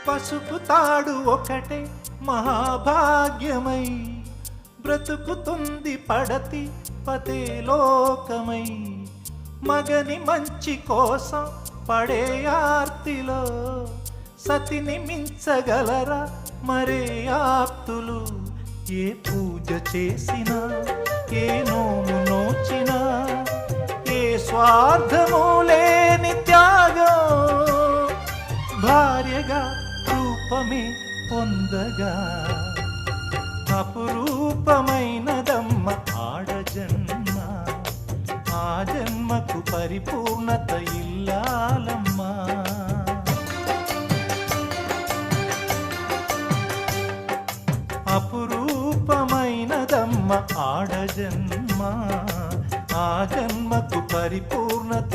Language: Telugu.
పసుపు తాడు ఒకటే మహాభాగ్యమై బ్రతుకుతుంది పడతి పదే లోకమై. మగని మంచి కోసం పడే ఆర్తిలో సతిని మించగలరా మరే ఆప్తులు. ఏ పూజ చేసినా ఏ నోము నోచినా ఏ స్వార్థము లేని త్యాగం భార్యగా రూపమే పొందగా. అపురూపమైనదమ్మ ఆడజన్మ, ఆ జన్మకు పరిపూర్ణత ఇల్లాలమ్మా. అపురూపమైనదమ్మ ఆడజన్మ, ఆ జన్మకు పరిపూర్ణత